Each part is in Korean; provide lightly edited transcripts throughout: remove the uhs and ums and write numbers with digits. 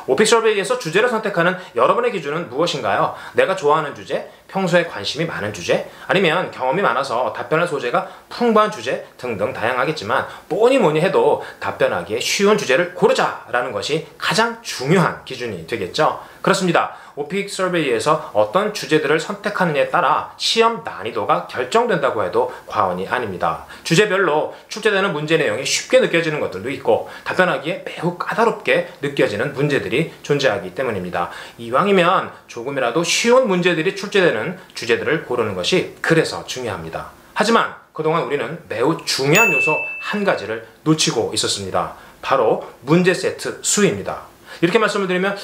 오픽 서베이에서 주제를 선택하는 여러분의 기준은 무엇인가요? 내가 좋아하는 주제, 평소에 관심이 많은 주제, 아니면 경험이 많아서 답변할 소재가 풍부한 주제 등등 다양하겠지만 뭐니 뭐니 해도 답변하기에 쉬운 주제를 고르자라는 것이 가장 중요한 기준이 되겠죠. 그렇습니다. 오픽 서베이에서 어떤 주제들을 선택하느냐에 따라 시험 난이도가 결정된다고 해도 과언이 아닙니다. 주제별로 출제되는 문제 내용이 쉽게 느껴지는 것들도 있고 답변하기에 매우 까다롭게 느껴지는 문제들이 존재하기 때문입니다. 이왕이면 조금이라도 쉬운 문제들이 출제되는 주제들을 고르는 것이 그래서 중요합니다. 하지만 그동안 우리는 매우 중요한 요소 한 가지를 놓치고 있었습니다. 바로 문제 세트 수입니다. 이렇게 말씀을 드리면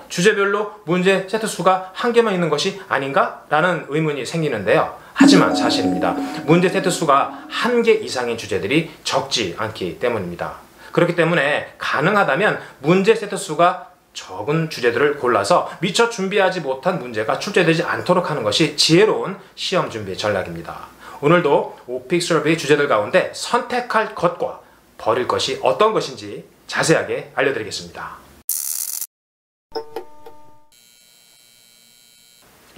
주제별로 문제 세트 수가 한 개만 있는 것이 아닌가? 라는 의문이 생기는데요. 하지만 사실입니다. 문제 세트 수가 한 개 이상인 주제들이 적지 않기 때문입니다. 그렇기 때문에 가능하다면 문제 세트 수가 적은 주제들을 골라서 미처 준비하지 못한 문제가 출제되지 않도록 하는 것이 지혜로운 시험 준비 전략입니다. 오늘도 오픽 서베이 주제들 가운데 선택할 것과 버릴 것이 어떤 것인지 자세하게 알려드리겠습니다.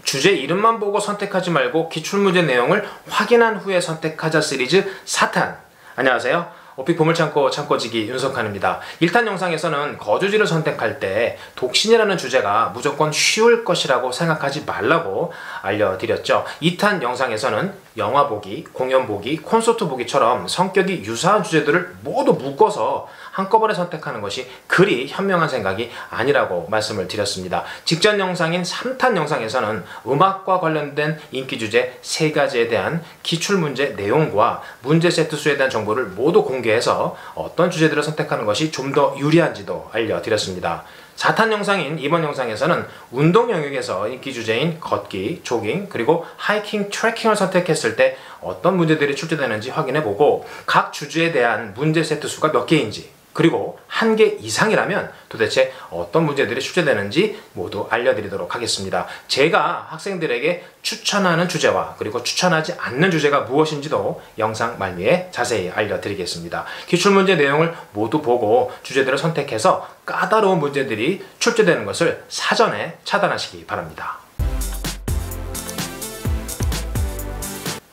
주제 이름만 보고 선택하지 말고 기출문제 내용을 확인한 후에 선택하자 시리즈 4탄. 안녕하세요. 오픽 보물창고 창고지기 윤석환입니다. 1탄 영상에서는 거주지를 선택할 때 독신이라는 주제가 무조건 쉬울 것이라고 생각하지 말라고 알려드렸죠. 2탄 영상에서는 영화 보기, 공연 보기, 콘서트 보기처럼 성격이 유사한 주제들을 모두 묶어서 한꺼번에 선택하는 것이 그리 현명한 생각이 아니라고 말씀을 드렸습니다. 직전 영상인 3탄 영상에서는 음악과 관련된 인기 주제 3가지에 대한 기출문제 내용과 문제 세트 수에 대한 정보를 모두 공개해서 어떤 주제들을 선택하는 것이 좀 더 유리한지도 알려드렸습니다. 4탄 영상인 이번 영상에서는 운동 영역에서 인기 주제인 걷기, 조깅, 그리고 하이킹, 트레킹을 선택했을 때 어떤 문제들이 출제되는지 확인해보고 각 주제에 대한 문제 세트 수가 몇 개인지, 그리고 한 개 이상이라면 도대체 어떤 문제들이 출제되는지 모두 알려드리도록 하겠습니다. 제가 학생들에게 추천하는 주제와 그리고 추천하지 않는 주제가 무엇인지도 영상 말미에 자세히 알려드리겠습니다. 기출문제 내용을 모두 보고 주제들을 선택해서 까다로운 문제들이 출제되는 것을 사전에 차단하시기 바랍니다.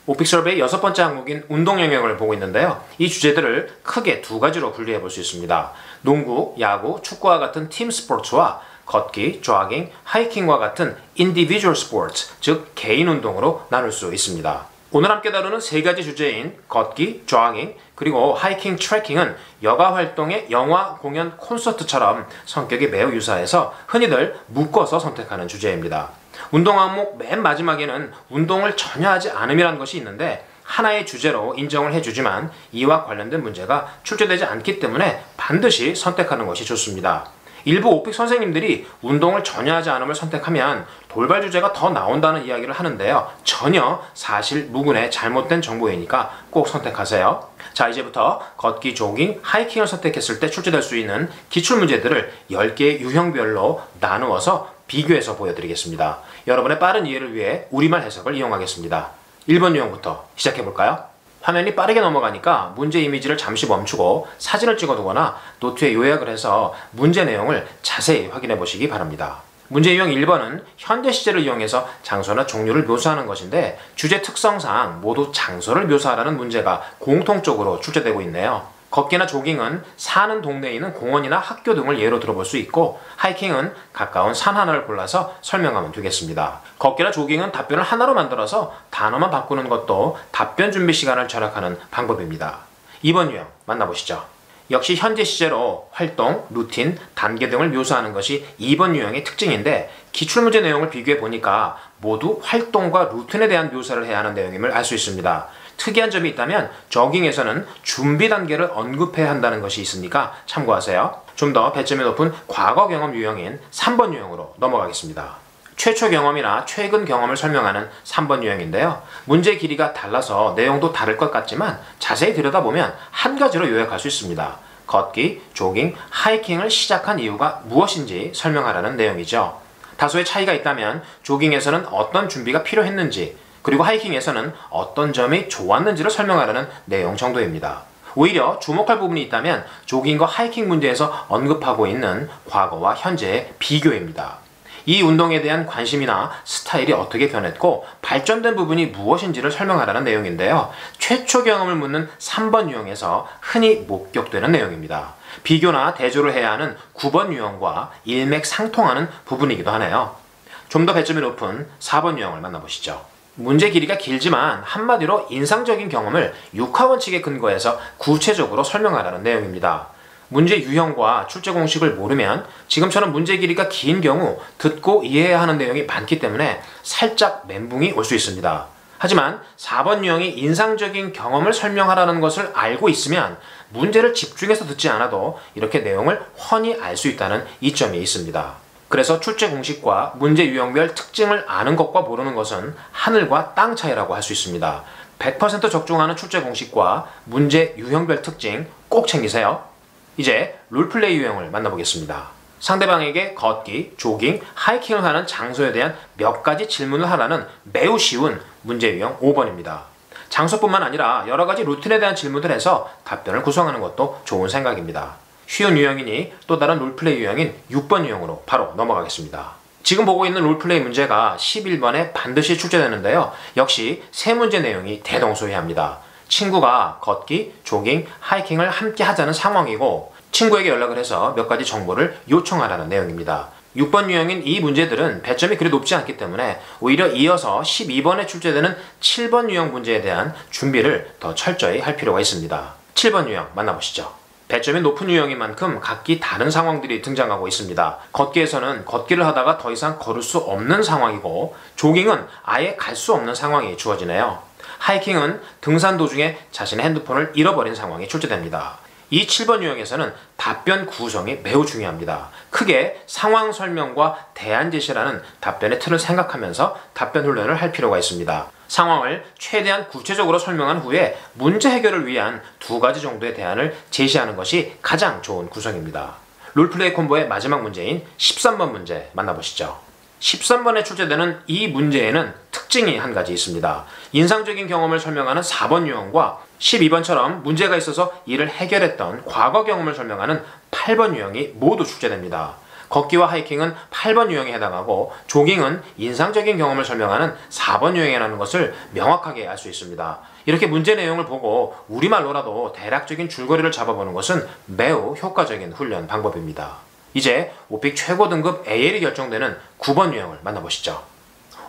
오픽 서베이 6번째 항목인 운동 영역을 보고 있는데요. 이 주제들을 크게 2가지로 분류해 볼 수 있습니다. 농구, 야구, 축구와 같은 팀 스포츠와 걷기, 조깅, 하이킹과 같은 인디비주얼 스포츠, 즉 개인 운동으로 나눌 수 있습니다. 오늘 함께 다루는 3가지 주제인 걷기, 조깅, 그리고 하이킹, 트레킹은 여가 활동의 영화, 공연, 콘서트처럼 성격이 매우 유사해서 흔히들 묶어서 선택하는 주제입니다. 운동 항목 맨 마지막에는 운동을 전혀 하지 않음이라는 것이 있는데 하나의 주제로 인정을 해주지만 이와 관련된 문제가 출제되지 않기 때문에 반드시 선택하는 것이 좋습니다. 일부 오픽 선생님들이 운동을 전혀 하지 않음을 선택하면 돌발 주제가 더 나온다는 이야기를 하는데요. 전혀 사실 무근의 잘못된 정보이니까 꼭 선택하세요. 자, 이제부터 걷기, 조깅, 하이킹을 선택했을 때 출제될 수 있는 기출문제들을 10개의 유형별로 나누어서 비교해서 보여드리겠습니다. 여러분의 빠른 이해를 위해 우리말 해석을 이용하겠습니다. 1번 유형부터 시작해볼까요? 화면이 빠르게 넘어가니까 문제 이미지를 잠시 멈추고 사진을 찍어두거나 노트에 요약을 해서 문제 내용을 자세히 확인해 보시기 바랍니다. 문제 유형 1번은 현재 시제를 이용해서 장소나 종류를 묘사하는 것인데 주제 특성상 모두 장소를 묘사하라는 문제가 공통적으로 출제되고 있네요. 걷기나 조깅은 사는 동네에 있는 공원이나 학교 등을 예로 들어볼 수 있고 하이킹은 가까운 산 하나를 골라서 설명하면 되겠습니다. 걷기나 조깅은 답변을 하나로 만들어서 단어만 바꾸는 것도 답변 준비 시간을 절약하는 방법입니다. 2번 유형 만나보시죠. 역시 현재 시제로 활동, 루틴, 단계 등을 묘사하는 것이 2번 유형의 특징인데 기출문제 내용을 비교해 보니까 모두 활동과 루틴에 대한 묘사를 해야 하는 내용임을 알 수 있습니다. 특이한 점이 있다면 조깅에서는 준비 단계를 언급해야 한다는 것이 있으니까 참고하세요. 좀 더 배점이 높은 과거 경험 유형인 3번 유형으로 넘어가겠습니다. 최초 경험이나 최근 경험을 설명하는 3번 유형인데요. 문제 길이가 달라서 내용도 다를 것 같지만 자세히 들여다보면 한 가지로 요약할 수 있습니다. 걷기, 조깅, 하이킹을 시작한 이유가 무엇인지 설명하라는 내용이죠. 다소의 차이가 있다면 조깅에서는 어떤 준비가 필요했는지, 그리고 하이킹에서는 어떤 점이 좋았는지를 설명하라는 내용 정도입니다. 오히려 주목할 부분이 있다면 조깅과 하이킹 문제에서 언급하고 있는 과거와 현재의 비교입니다. 이 운동에 대한 관심이나 스타일이 어떻게 변했고 발전된 부분이 무엇인지를 설명하라는 내용인데요. 최초 경험을 묻는 3번 유형에서 흔히 목격되는 내용입니다. 비교나 대조를 해야 하는 9번 유형과 일맥상통하는 부분이기도 하네요. 좀 더 배점이 높은 4번 유형을 만나보시죠. 문제 길이가 길지만 한마디로 인상적인 경험을 육하원칙에 근거해서 구체적으로 설명하라는 내용입니다. 문제 유형과 출제 공식을 모르면 지금처럼 문제 길이가 긴 경우 듣고 이해해야 하는 내용이 많기 때문에 살짝 멘붕이 올 수 있습니다. 하지만 4번 유형이 인상적인 경험을 설명하라는 것을 알고 있으면 문제를 집중해서 듣지 않아도 이렇게 내용을 훤히 알 수 있다는 이점이 있습니다. 그래서 출제 공식과 문제 유형별 특징을 아는 것과 모르는 것은 하늘과 땅 차이라고 할 수 있습니다. 100% 적중하는 출제 공식과 문제 유형별 특징 꼭 챙기세요. 이제 롤플레이 유형을 만나보겠습니다. 상대방에게 걷기, 조깅, 하이킹을 하는 장소에 대한 몇 가지 질문을 하라는 매우 쉬운 문제 유형 5번입니다. 장소뿐만 아니라 여러 가지 루틴에 대한 질문을 해서 답변을 구성하는 것도 좋은 생각입니다. 쉬운 유형이니 또 다른 롤플레이 유형인 6번 유형으로 바로 넘어가겠습니다. 지금 보고 있는 롤플레이 문제가 11번에 반드시 출제되는데요. 역시 세 문제 내용이 대동소이합니다. 친구가 걷기, 조깅, 하이킹을 함께 하자는 상황이고 친구에게 연락을 해서 몇 가지 정보를 요청하라는 내용입니다. 6번 유형인 이 문제들은 배점이 그리 높지 않기 때문에 오히려 이어서 12번에 출제되는 7번 유형 문제에 대한 준비를 더 철저히 할 필요가 있습니다. 7번 유형 만나보시죠. 배점이 높은 유형인 만큼 각기 다른 상황들이 등장하고 있습니다. 걷기에서는 걷기를 하다가 더 이상 걸을 수 없는 상황이고 조깅은 아예 갈 수 없는 상황이 주어지네요. 하이킹은 등산 도중에 자신의 핸드폰을 잃어버린 상황이 출제됩니다. 이 7번 유형에서는 답변 구성이 매우 중요합니다. 크게 상황 설명과 대안 제시라는 답변의 틀을 생각하면서 답변 훈련을 할 필요가 있습니다. 상황을 최대한 구체적으로 설명한 후에 문제 해결을 위한 2가지 정도의 대안을 제시하는 것이 가장 좋은 구성입니다. 롤플레이 콤보의 마지막 문제인 13번 문제 만나보시죠. 13번에 출제되는 이 문제에는 특징이 한 가지 있습니다. 인상적인 경험을 설명하는 4번 유형과 12번처럼 문제가 있어서 이를 해결했던 과거 경험을 설명하는 8번 유형이 모두 출제됩니다. 걷기와 하이킹은 8번 유형에 해당하고 조깅은 인상적인 경험을 설명하는 4번 유형이라는 것을 명확하게 알 수 있습니다. 이렇게 문제 내용을 보고 우리말로라도 대략적인 줄거리를 잡아보는 것은 매우 효과적인 훈련 방법입니다. 이제 오픽 최고 등급 AL이 결정되는 9번 유형을 만나보시죠.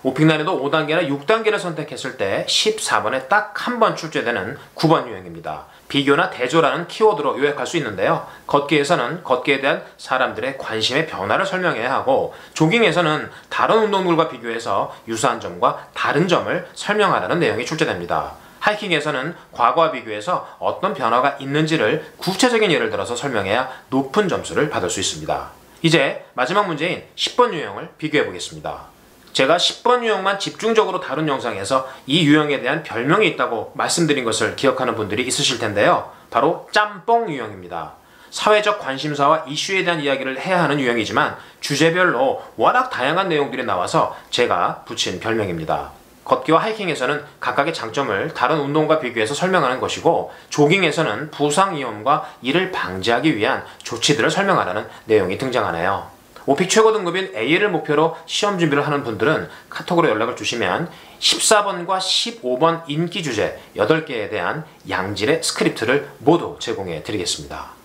오픽 난이도 5단계나 6단계를 선택했을 때 14번에 딱 한 번 출제되는 9번 유형입니다. 비교나 대조라는 키워드로 요약할 수 있는데요. 걷기에서는 걷기에 대한 사람들의 관심의 변화를 설명해야 하고 조깅에서는 다른 운동물과 비교해서 유사한 점과 다른 점을 설명하라는 내용이 출제됩니다. 하이킹에서는 과거와 비교해서 어떤 변화가 있는지를 구체적인 예를 들어서 설명해야 높은 점수를 받을 수 있습니다. 이제 마지막 문제인 10번 유형을 비교해 보겠습니다. 제가 10번 유형만 집중적으로 다룬 영상에서 이 유형에 대한 별명이 있다고 말씀드린 것을 기억하는 분들이 있으실 텐데요. 바로 짬뽕 유형입니다. 사회적 관심사와 이슈에 대한 이야기를 해야 하는 유형이지만 주제별로 워낙 다양한 내용들이 나와서 제가 붙인 별명입니다. 걷기와 하이킹에서는 각각의 장점을 다른 운동과 비교해서 설명하는 것이고 조깅에서는 부상 위험과 이를 방지하기 위한 조치들을 설명하라는 내용이 등장하네요. 오픽 최고 등급인 AL을 목표로 시험 준비를 하는 분들은 카톡으로 연락을 주시면 14번과 15번 인기 주제 8개에 대한 양질의 스크립트를 모두 제공해 드리겠습니다.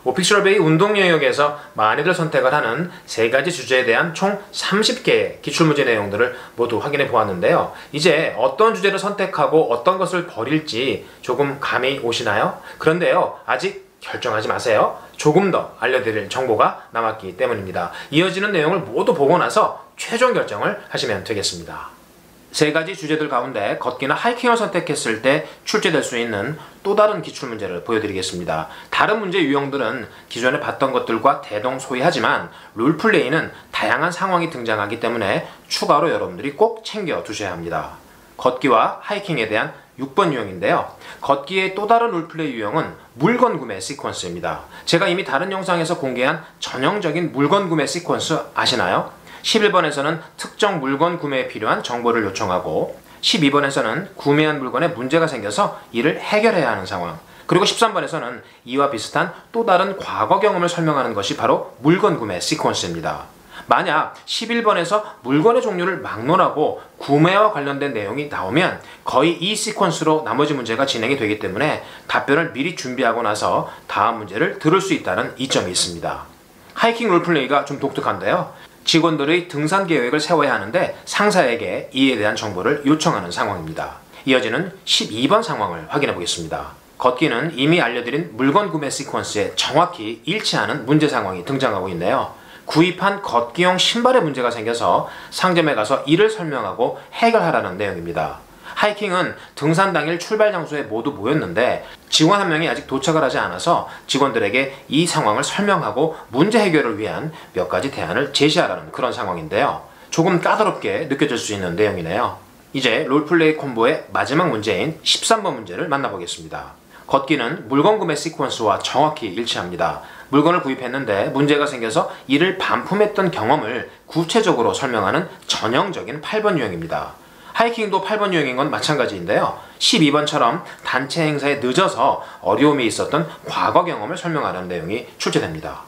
오픽 서베이 운동 영역에서 많이들 선택을 하는 3가지 주제에 대한 총 30개의 기출문제 내용들을 모두 확인해 보았는데요. 이제 어떤 주제를 선택하고 어떤 것을 버릴지 조금 감이 오시나요? 그런데요, 아직 결정하지 마세요. 조금 더 알려드릴 정보가 남았기 때문입니다. 이어지는 내용을 모두 보고 나서 최종 결정을 하시면 되겠습니다. 3가지 주제들 가운데 걷기나 하이킹을 선택했을 때 출제될 수 있는 또 다른 기출문제를 보여드리겠습니다. 다른 문제 유형들은 기존에 봤던 것들과 대동소이하지만 롤플레이는 다양한 상황이 등장하기 때문에 추가로 여러분들이 꼭 챙겨 두셔야 합니다. 걷기와 하이킹에 대한 6번 유형인데요. 걷기의 또 다른 롤플레이 유형은 물건 구매 시퀀스입니다. 제가 이미 다른 영상에서 공개한 전형적인 물건 구매 시퀀스 아시나요? 11번에서는 특정 물건 구매에 필요한 정보를 요청하고 12번에서는 구매한 물건에 문제가 생겨서 이를 해결해야 하는 상황, 그리고 13번에서는 이와 비슷한 또 다른 과거 경험을 설명하는 것이 바로 물건 구매 시퀀스입니다. 만약 11번에서 물건의 종류를 막론하고 구매와 관련된 내용이 나오면 거의 이 시퀀스로 나머지 문제가 진행이 되기 때문에 답변을 미리 준비하고 나서 다음 문제를 들을 수 있다는 이점이 있습니다. 하이킹 롤플레이가 좀 독특한데요. 직원들의 등산 계획을 세워야 하는데 상사에게 이에 대한 정보를 요청하는 상황입니다. 이어지는 12번 상황을 확인해 보겠습니다. 걷기는 이미 알려드린 물건 구매 시퀀스에 정확히 일치하는 문제 상황이 등장하고 있네요. 구입한 걷기용 신발에 문제가 생겨서 상점에 가서 이를 설명하고 해결하라는 내용입니다. 하이킹은 등산 당일 출발 장소에 모두 모였는데 직원 한 명이 아직 도착을 하지 않아서 직원들에게 이 상황을 설명하고 문제 해결을 위한 몇 가지 대안을 제시하라는 그런 상황인데요. 조금 까다롭게 느껴질 수 있는 내용이네요. 이제 롤플레이 콤보의 마지막 문제인 13번 문제를 만나보겠습니다. 걷기는 물건 구매 시퀀스와 정확히 일치합니다. 물건을 구입했는데 문제가 생겨서 이를 반품했던 경험을 구체적으로 설명하는 전형적인 8번 유형입니다. 하이킹도 8번 유형인 건 마찬가지인데요. 12번처럼 단체 행사에 늦어서 어려움이 있었던 과거 경험을 설명하는 내용이 출제됩니다.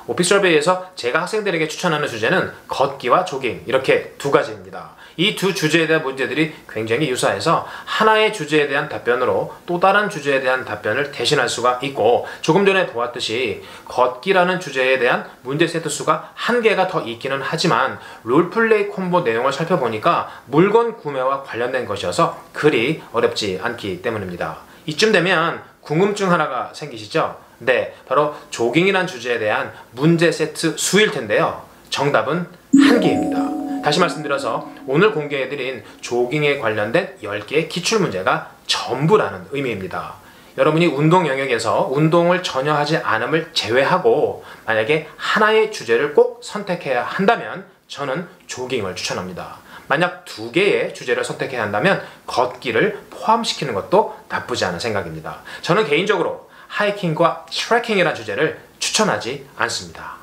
오피서베이에서 제가 학생들에게 추천하는 주제는 걷기와 조깅 이렇게 두 가지입니다. 이 두 주제에 대한 문제들이 굉장히 유사해서 하나의 주제에 대한 답변으로 또 다른 주제에 대한 답변을 대신할 수가 있고 조금 전에 보았듯이 걷기라는 주제에 대한 문제 세트 수가 한 개가 더 있기는 하지만 롤플레이 콤보 내용을 살펴보니까 물건 구매와 관련된 것이어서 그리 어렵지 않기 때문입니다. 이쯤 되면 궁금증 하나가 생기시죠? 네, 바로 조깅이란 주제에 대한 문제 세트 수일 텐데요. 정답은 한 개입니다. 다시 말씀드려서 오늘 공개해드린 조깅에 관련된 10개의 기출문제가 전부라는 의미입니다. 여러분이 운동 영역에서 운동을 전혀 하지 않음을 제외하고 만약에 하나의 주제를 꼭 선택해야 한다면 저는 조깅을 추천합니다. 만약 2개의 주제를 선택해야 한다면 걷기를 포함시키는 것도 나쁘지 않은 생각입니다. 저는 개인적으로 하이킹과 트레킹이라는 주제를 추천하지 않습니다.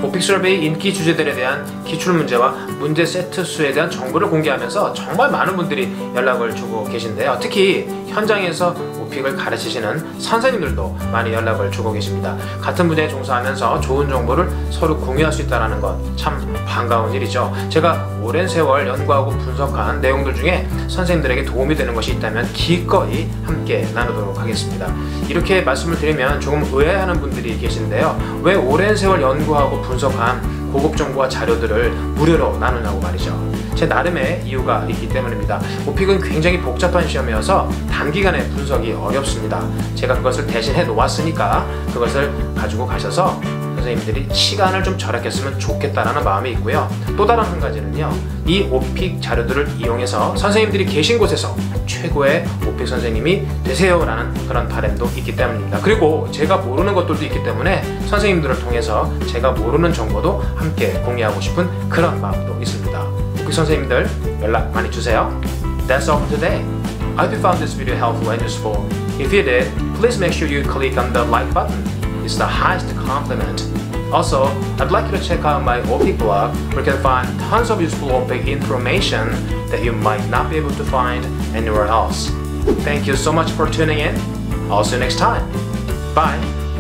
오픽서베이 인기 주제들에 대한 기출문제와 문제 세트 수에 대한 정보를 공개하면서 정말 많은 분들이 연락을 주고 계신데요. 특히 현장에서 오픽을 가르치시는 선생님들도 많이 연락을 주고 계십니다. 같은 분야에 종사하면서 좋은 정보를 서로 공유할 수 있다는 것 참 반가운 일이죠. 제가 오랜 세월 연구하고 분석한 내용들 중에 선생님들에게 도움이 되는 것이 있다면 기꺼이 함께 나누도록 하겠습니다. 이렇게 말씀을 드리면 조금 의아해하는 분들이 계신데요. 왜 오랜 세월 연구하고 분석한 고급 정보와 자료들을 무료로 나누냐고 말이죠. 제 나름의 이유가 있기 때문입니다. 오픽은 굉장히 복잡한 시험이어서 단기간에 분석이 어렵습니다. 제가 그것을 대신해 놓았으니까 그것을 가지고 가셔서 선생님들이 시간을 좀 절약했으면 좋겠다라는 마음이 있고요. 또 다른 한 가지는요. 이 오픽 자료들을 이용해서 선생님들이 계신 곳에서 최고의 오픽 선생님이 되세요라는 그런 바람도 있기 때문입니다. 그리고 제가 모르는 것들도 있기 때문에 선생님들을 통해서 제가 모르는 정보도 함께 공유하고 싶은 그런 마음도 있습니다. 오픽 선생님들 연락 많이 주세요. That's all for today. I hope you found this video helpful and useful. If you did, please make sure you click on the like button. It's the highest compliment. Also, I'd like you to check out my OPIC blog where you can find tons of useful OPIC information that you might not be able to find anywhere else. Thank you so much for tuning in. I'll see you next time. Bye.